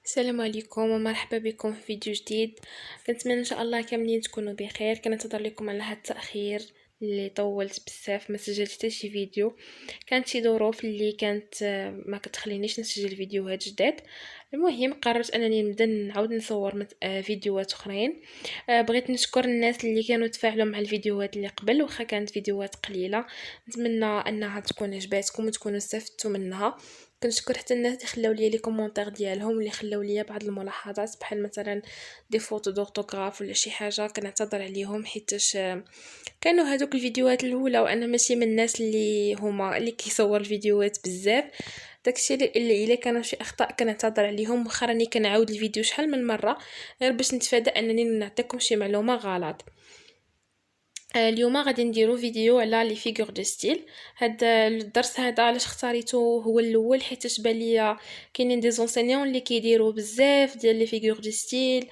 السلام عليكم ومرحبا بكم في فيديو جديد. كنتمنى ان شاء الله كاملين تكونوا بخير. كنعتذر لكم على هذا التاخير اللي طولت بزاف، ما سجلت حتى شي فيديو. كانت شي ظروف اللي كانت ما كتخلينيش نسجل فيديوهات جداد. المهم قررت انني نبدا نعاود نصور فيديوهات اخرين. بغيت نشكر الناس اللي كانوا تفاعلوا مع الفيديوهات اللي قبل، وخا كانت فيديوهات قليله. نتمنى انها تكون عجباتكم وتكونوا استفدتوا منها. كنشكر حتى الناس اللي خلاو لي كومونتير ديالهم، اللي خلاو لي بعض الملاحظات بحال مثلا دي فوتو دوغتوغراف ولا شي حاجه. كنعتذر عليهم حيتاش كانوا هذوك الفيديوهات الاولى وانا ماشي من الناس اللي هما اللي كيصور الفيديوهات بزاف. داكشي اللي الا كانوا شي اخطاء كنعتذر عليهم، واخا راني كنعاود الفيديو شحال من مره غير باش نتفادى انني نعطيكم شي معلومه غلط. اليوم غادي نديرو فيديو على لي فيغور دو ستيل. هاد الدرس هذا علاش اختاريته هو الاول حيت بان ليا كاينين دي زونسينيون اللي كيديروا بزاف ديال لي فيغور دو ستيل.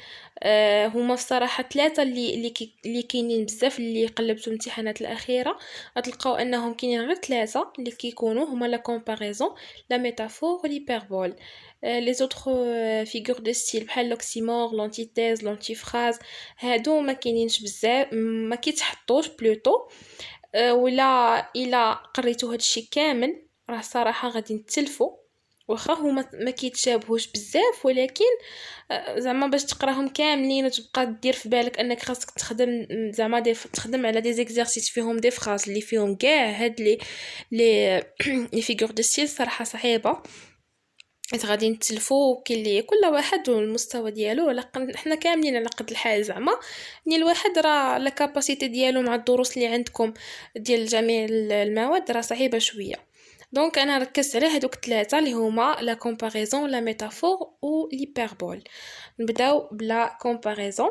هما الصراحه ثلاثه اللي كاينين بزاف اللي قلبتو الامتحانات الاخيره. غتلقاو انهم كاينين غير ثلاثه اللي كيكونوا هما لا كومباريزون، لا ميتافور والهيبربول. لي زوطخ فيغور دو ستيل بحال لوكسيمور، لونتيتيز، لونتيفراز، هادو ما كاينينش بزاف، ما كيتحطوش بلوتو. ولا الا قريتو هادشي كامل راه صراحه غادي نتلفو. واخا هما ما كيتشابهوش بزاف، ولكن زعما باش تقراهم كاملين وتبقى دير في بالك انك خاصك تخدم زعما تخدم على دي زيكزارسيس فيهم دي فراز اللي فيهم كاع هاد لي لي فيغور دو ستيل صراحه صعيبه. حيت غادي نتلفو، كاين لي كل واحد والمستوى ديالو حنا كاملين على قد الحال زعما. يعني الواحد راه لا كاباسيتي ديالو مع الدروس اللي عندكم ديال جميع المواد راه صعيبه شويه. دونك انا ركزت على هادوك ثلاثه اللي هما لا كومباريزون، لا ميتافور و l'hyperbole. نبداو بلا كومباريزون.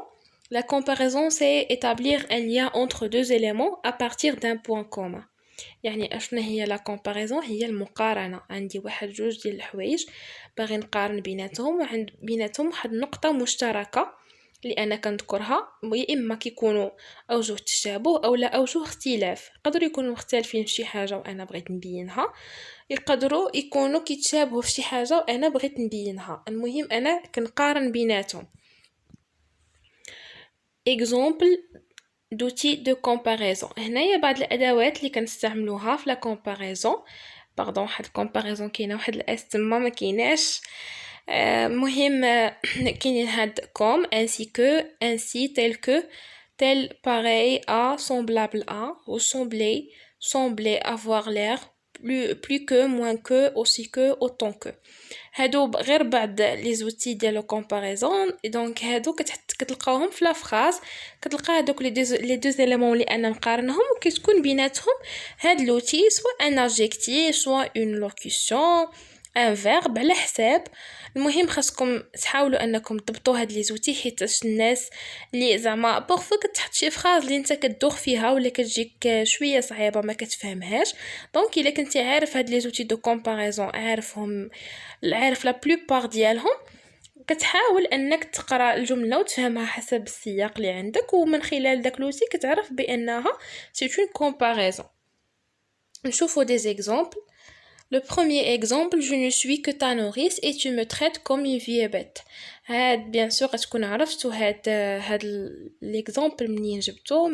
La comparaison, c'est établir un lien entre deux éléments à partir d'un point commun. يعني اشنا هي لا كومباريزون؟ هي المقارنه. عندي واحد جوج ديال الحوايج باغي نقارن بيناتهم، وعند بيناتهم واحد النقطه مشتركه اللي انا كنذكرها. يا اما كيكونوا اوجه تشابه او لا اوجه اختلاف. يقدروا يكونوا مختلفين في شي حاجه وانا بغيت نبينها، يقدروا يكونوا كيتشابهوا في شي حاجه وانا بغيت نبينها. المهم انا كنقارن بيناتهم. اكزامبل دوتي دو كومباريزون. هنايا بعض الادوات اللي كنستعملوها في لا كومباريزون. باردون، واحد الكومباريزون كاينه، واحد الاس تما ما كايناش. مهم كاينين هاد كوم انسي كو، انسي تيل كو، tel pareil à, semblable à, ressembler, sembler, avoir l'air, plus que, moins que, aussi que, autant que. هادو غير بعض لي زوتي ديال كومباريزون. دونك هادو كتلقاوهم في لا فراز. كتلقى هادوك لي دو زيليمون اللي انا مقارنهم، وكتكون بيناتهم هاد لوتي سوا ان ادجيكتيف سوا اون لوكيسيون ان فيرب على حساب. المهم خاصكم تحاولوا انكم تضبطوا هاد لي زوتي، حيت الناس اللي زعما بورفو كتحط شي فراز اللي انت كتدوخ فيها ولا كتجيك شويه صعيبه ما كتفهمهاش. دونك الا كنتي عارف هاد لي زوتي دو كومباريزون، عارف لا بلوبار ديالهم، كتحاول انك تقرا الجمله وتفهمها حسب السياق اللي عندك، ومن خلال داك لوتي كتعرف بانها سي اون كومباريزون. نشوفوا دي زيكزامبل. Le premier exemple, je ne suis que ta nourrice et tu me traites comme une vieille bête. هاد bien sûr غتكون عرفتو هاد l'exemple منين جبتو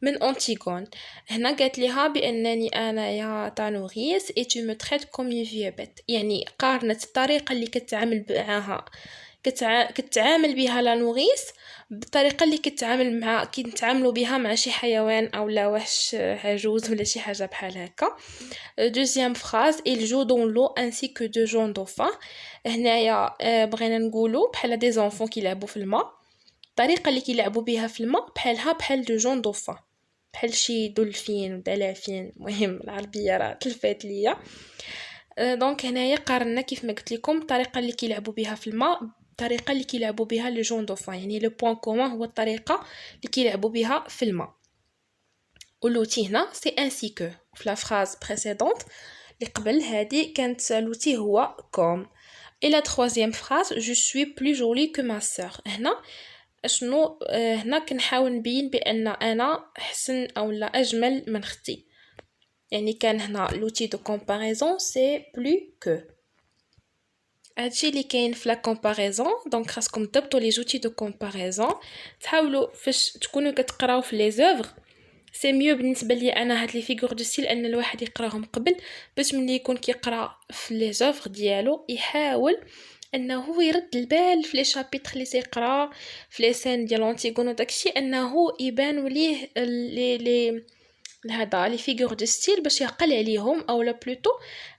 من أنتيغون. هنا قالت ليها بأنني أنا يا تا نوريس et tu me traites comme une vieille bête. يعني قارنت الطريقة اللي كتعامل بها لا نوريس بالطريقه اللي كنتعاملوا بها مع شي حيوان او لا وحش عجوز ولا شي حاجه بحال هكا. دوزيام فراز il joue dans l'eau ainsi que deux jeunes dauphins. هنايا بغينا نقولوا بحال دي زونفون كيلعبوا في الماء. الطريقه اللي كيلعبوا بها في الماء بحال دو جون دوفان، بحال شي دولفين ودلافين. المهم العربيه راه تلفات ليا. دونك هنايا قارنا كيف ما قلت لكم الطريقه اللي كيلعبوا بها في الماء الطريقه اللي كيلعبوا بها لي جون دوفان. يعني لو بوين كومون هو الطريقه اللي كيلعبوا بها في الماء. ولوتي هنا سي انسي كو. في لا فراز بريسيدونت اللي قبل هذه كانت لوتي هو كوم. اي لا troisième phrase je suis plus jolie que ma sœur. هنا شنو هنا كنحاول نبين بان انا احسن او لا اجمل من اختي. يعني كان هنا لوتي دو كومباريزون سي بلو كو. هادشي اللي كاين في لا كومباريزون. دونك خاصكم تضبطوا لي زوتي دو كومباريزون، تحاولوا فاش تكونوا كتقراو في لي زوفر. سي ميو بالنسبه لي انا هاد لي فيغور دو ستيل ان الواحد يقراهم قبل، باش ملي يكون كيقرا في لي زوفر ديالو يحاول انه يرد البال في لي شابيتر اللي تيقرا في لي سين ديال انتيغون وداكشي، انه يبانوا ليه لي هذا لي فيغور دو ستيل باش يعقل عليهم، اولا بلوتو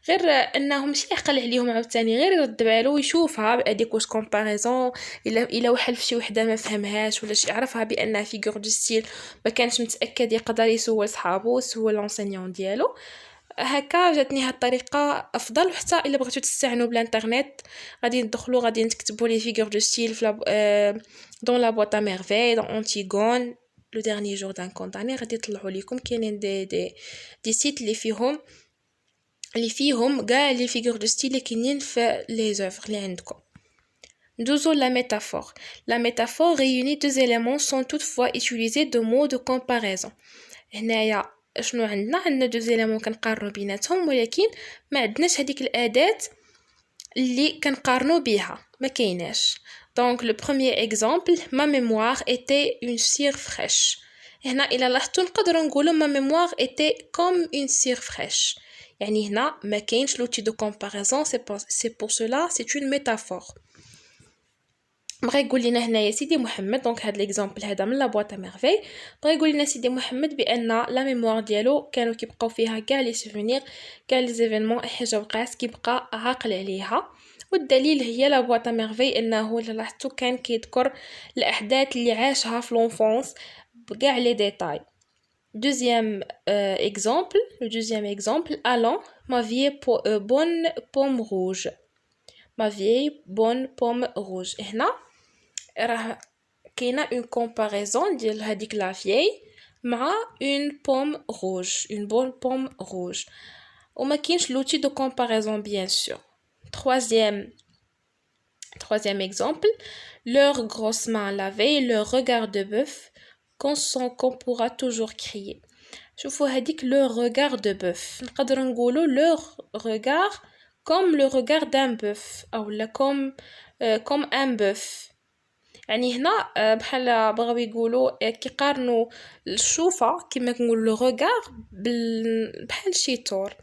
غير انه ماشي يعقل عليهم عاوتاني، غير يرد بالو يشوفها بهذيك واش كومباريزون، الا وحل في شي وحده ما فهمهاش ولا شي يعرفها بانها فيغور دو ستيل ما كانش متاكد، يقدر يسول صحابو يسول لونسينيون ديالو. هكا جاتني هاد الطريقه افضل. وحتى الا بغيتو تستعنوا بالانترنت غادي ندخلوا غادي نكتبوا لي فيغور دو ستيل في دون لا بوîte à merveille دون انتيغون لو dernier jour d'un condamné، غادي يطلعوا لكم كاينين دي سيت اللي فيهم كاع لي فيغور دو ستيل اللي كاينين في لي زوفر اللي عندكم. ندوزو la métaphore. La métaphore réunit deux éléments sans toutefois utiliser de mots de comparaison. هنايا شنو عندنا deux éléments كنقارنوا بيناتهم، ولكن ما عندناش هذيك الأداة اللي كنقارنوا بها، ما كايناش. Donc le premier exemple, ma mémoire était une cire fraîche. هنا إلا لاحظتوا نقدروا نقولوا ma mémoire était comme une cire fraîche. يعني هنا ما كاينش l'outil de comparaison، c'est pour cela c'est une métaphore. بغا يقول لنا هنايا سيدي محمد، دونك هاد ليكزامبل هذا من لا بواط ميرفي، بغا يقول لنا سيدي محمد بان لا ميموار ديالو كانوا كيبقاو فيها كاع لي سوفونير كاع لي زيفينمون، حاجه وقعت كيبقى عاقل عليها. والدليل هي لا بواط ميرفي، انه لاحظتو كان كيذكر الاحداث اللي عاشها في لونفونس بكاع لي ديتاي. Deuxième exemple, le deuxième exemple, allons, ma vieille bonne pomme rouge. Ma vieille bonne pomme rouge. هنا راه كاينه اون كومباريزون ديال هذيك لا فيي مع اون بوم روج، اون بون بوم روج، وما كاينش لوتي دو كومباريزون بيان سور. troisième exemple, leur grosse main lavée, leur regard de bœuf qu'on pourra toujours crier. شوفوا هذيك leur regard de bœuf، نقدر نقولوا leur regard comme le regard d'un bœuf ou comme un bœuf. يعني هنا بحال بغاو يقولوا كيقارنوا الشوفه كما كنقول لو ريغار بحال شي طور.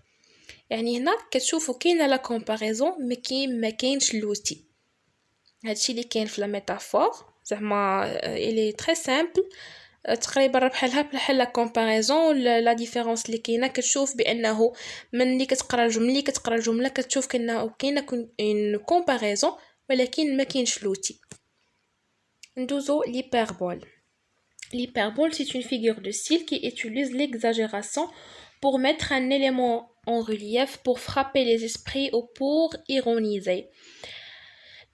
يعني هنا كتشوفوا كاينه لا كومباريزون ما كاينش لوتي. هادشي اللي كاين في لا ميتافور، زعما الي تري سامبل، تقريبا بحال لا كومباريزون. لا ديفيرونس اللي كاينه كتشوف بانه ملي كتقرا الجمله كتشوف كاينه اون كومباريزون ولكن ما كاينش لوتي. Ndozo l'hyperbole. L'hyperbole, c'est une figure de style qui utilise l'exagération pour mettre un élément en relief, pour frapper les esprits ou pour ironiser.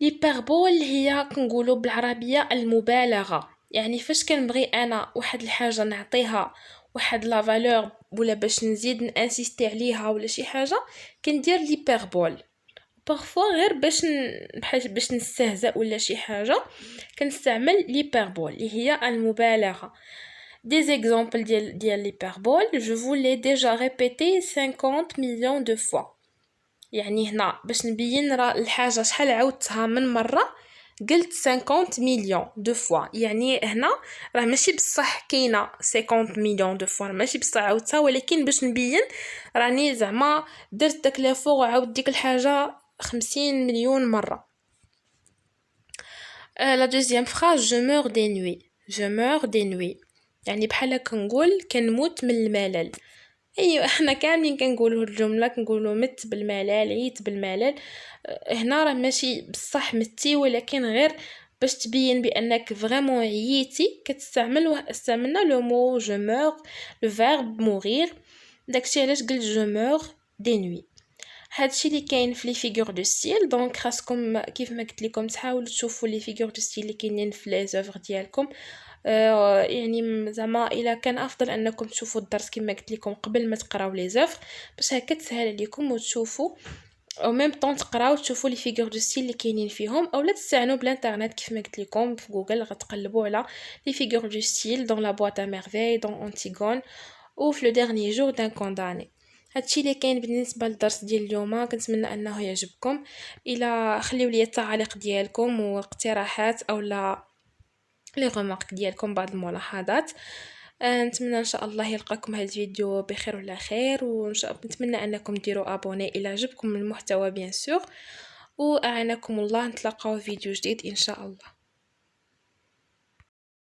L'hyperbole هي كنقولوا بالعربية المبالغة. يعني فاش كنبغي أنا واحد الحاجة نعطيها واحد لا فالور ولا باش نزيد نانسيستي عليها ولا شي حاجة كندير l'hyperbole. بارفوا غير باش نستهزأ ولا شي حاجه كنستعمل ليبربول اللي هي المبالغه. دي زيكزامبل ديال ليبربول، جو vous l'ai déjà répété 50 millions de fois. يعني هنا باش نبين راه الحاجه شحال عاودتها من مره قلت 50 مليون دو فوا. يعني هنا راه ماشي بصح كاينه 50 مليون دو فوا، ماشي بصح عاودتها، ولكن باش نبين راني زعما درت داك لافور وعاود ديك الحاجه 50 مليون مرة. La deuxième phrase, je meurs des nuits. Je meurs des nuits. يعني بحال كنقول كنموت من الملل. ايوا احنا كاملين كنقولوا الجمله كنقولوا مت بالملل، عيت بالملل. هنا راه ماشي بصح متي، ولكن غير باش تبين بانك فريمون عييتي استعملنا لو مو je meurs، le verbe mourir. داكشي علاش قلت je meurs des nuits. هادشي اللي كاين في لي فيغور دو ستيل. دونك خاصكم كيف ما قلت لكم تحاولوا تشوفوا لي فيغور دو ستيل اللي كاينين في لي زوفر ديالكم. يعني زعما الا كان افضل انكم تشوفوا الدرس كما قلت لكم قبل ما تقراو لي زوفر باش هكا تسهل عليكم وتشوفوا او ميم طون تقراو تشوفوا لي فيغور دو ستيل اللي كاينين فيهم، اولا تستعنوا بالانترنت كيف ما قلت لكم في جوجل غتقلبوا على لي فيغور دو ستيل دون لا بواط ا ميرفي دون انتيغون ou le dernier jour d'un condamné. هادشي اللي كاين بالنسبه للدرس ديال اليوم. كنتمنى انه يعجبكم. الى خليو لي التعاليق ديالكم واقتراحات او لا لي غومارك ديالكم، بعض الملاحظات. نتمنى ان شاء الله يلقاكم هذا الفيديو بخير وعلى خير، نتمنى انكم ديروا ابوني الى عجبكم المحتوى بيان سور، واعانكم الله. نتلاقاو في فيديو جديد ان شاء الله.